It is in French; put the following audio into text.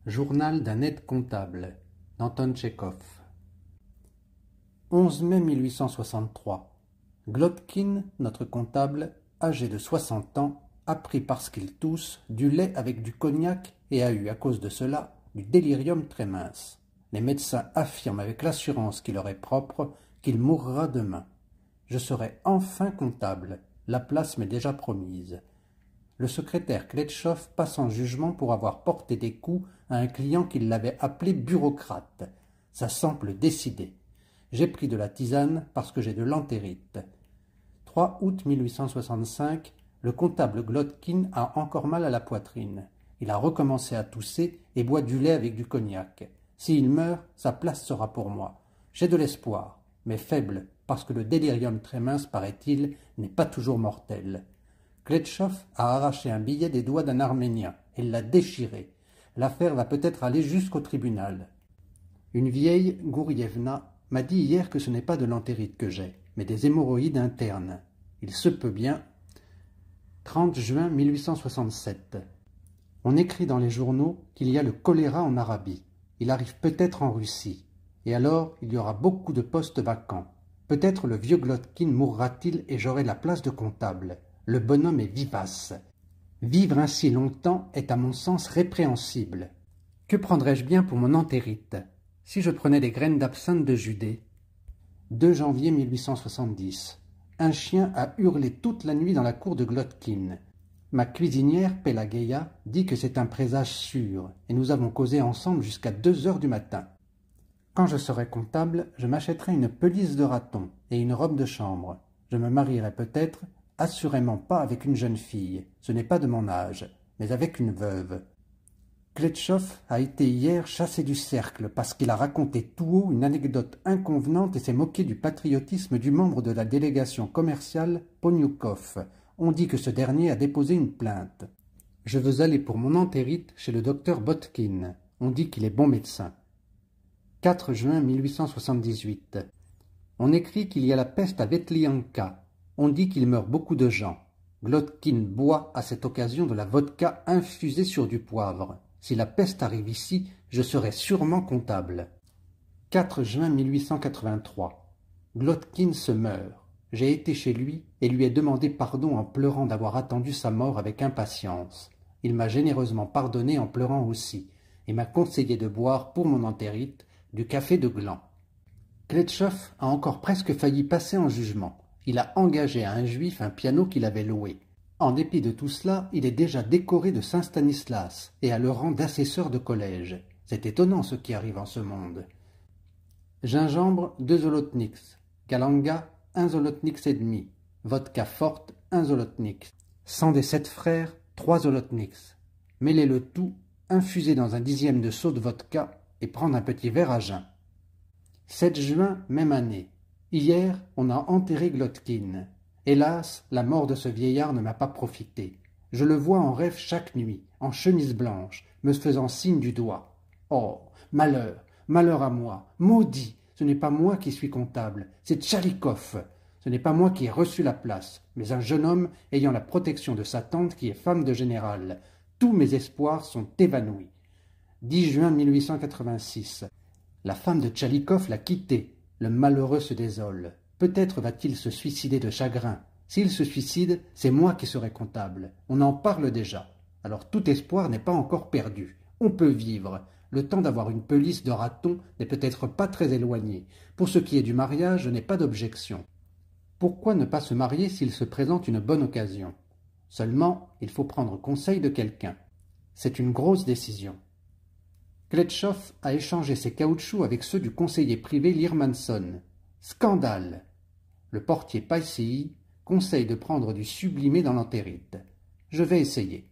Journal d'un aide-comptable d'Anton Tchekhov. 11 mai 1863. Glotkin, notre comptable, âgé de 60 ans, a pris parce qu'il tousse du lait avec du cognac et a eu, à cause de cela, du délirium très mince. Les médecins affirment avec l'assurance qui leur est propre qu'il mourra demain. Je serai enfin comptable. La place m'est déjà promise. Le secrétaire Kletchov passe en jugement pour avoir porté des coups à un client qui l'avait appelé bureaucrate. Ça semble décidé. J'ai pris de la tisane parce que j'ai de l'entérite. 3 août 1865, le comptable Glotkin a encore mal à la poitrine. Il a recommencé à tousser et boit du lait avec du cognac. S'il meurt, sa place sera pour moi. J'ai de l'espoir, mais faible, parce que le délirium très mince, paraît-il, n'est pas toujours mortel. Kletchov a arraché un billet des doigts d'un Arménien et l'a déchiré. L'affaire va peut-être aller jusqu'au tribunal. Une vieille, Gourievna, m'a dit hier que ce n'est pas de l'entérite que j'ai, mais des hémorroïdes internes. Il se peut bien. 30 juin 1867. On écrit dans les journaux qu'il y a le choléra en Arabie. Il arrive peut-être en Russie. Et alors, il y aura beaucoup de postes vacants. Peut-être le vieux Glotkin mourra-t-il et j'aurai la place de comptable. Le bonhomme est vivace. Vivre ainsi longtemps est à mon sens répréhensible. Que prendrais-je bien pour mon entérite si je prenais des graines d'absinthe de Judée? 2 janvier 1870. Un chien a hurlé toute la nuit dans la cour de Glotkin. Ma cuisinière, Pelageia, dit que c'est un présage sûr, et nous avons causé ensemble jusqu'à 2 heures du matin. Quand je serai comptable, je m'achèterai une pelisse de raton et une robe de chambre. Je me marierai peut-être, assurément pas avec une jeune fille, ce n'est pas de mon âge, mais avec une veuve. Kletchov a été hier chassé du cercle parce qu'il a raconté tout haut une anecdote inconvenante et s'est moqué du patriotisme du membre de la délégation commerciale Poniukov. On dit que ce dernier a déposé une plainte. Je veux aller pour mon entérite chez le docteur Botkin. On dit qu'il est bon médecin. 4 juin 1878. On écrit qu'il y a la peste à Vetlianka. On dit qu'il meurt beaucoup de gens. Glotkin boit à cette occasion de la vodka infusée sur du poivre. Si la peste arrive ici, je serai sûrement comptable. 4 juin 1883. Glotkin se meurt. J'ai été chez lui et lui ai demandé pardon en pleurant d'avoir attendu sa mort avec impatience. Il m'a généreusement pardonné en pleurant aussi et m'a conseillé de boire pour mon entérite du café de gland. Kletchov a encore presque failli passer en jugement. Il a engagé à un juif un piano qu'il avait loué. En dépit de tout cela, il est déjà décoré de Saint-Stanislas et a le rang d'assesseur de collège. C'est étonnant ce qui arrive en ce monde. Gingembre, 2 zolotniks. Galanga, 1 zolotniks et demi. Vodka forte, 1 zolotnik. Sang des 7 frères, 3 zolotniks. Mêlez le tout, infusez dans un 10e de seau de vodka et prendre un petit verre à jeun. 7 juin, même année. Hier, on a enterré Glotkin. Hélas, la mort de ce vieillard ne m'a pas profité. Je le vois en rêve chaque nuit, en chemise blanche, me faisant signe du doigt. Oh, malheur, malheur à moi, maudit, ce n'est pas moi qui suis comptable, c'est Tchalikov. Ce n'est pas moi qui ai reçu la place, mais un jeune homme ayant la protection de sa tante qui est femme de général. Tous mes espoirs sont évanouis. 10 juin 1886. La femme de Tchalikov l'a quitté. Le malheureux se désole. Peut-être va-t-il se suicider de chagrin. S'il se suicide, c'est moi qui serai comptable. On en parle déjà. Alors tout espoir n'est pas encore perdu. On peut vivre. Le temps d'avoir une pelisse de raton n'est peut-être pas très éloigné. Pour ce qui est du mariage, je n'ai pas d'objection. Pourquoi ne pas se marier s'il se présente une bonne occasion? Seulement, il faut prendre conseil de quelqu'un. C'est une grosse décision. Kletchov a échangé ses caoutchoucs avec ceux du conseiller privé Lirmanson. Scandale! Le portier Paisei conseille de prendre du sublimé dans l'entérite. Je vais essayer.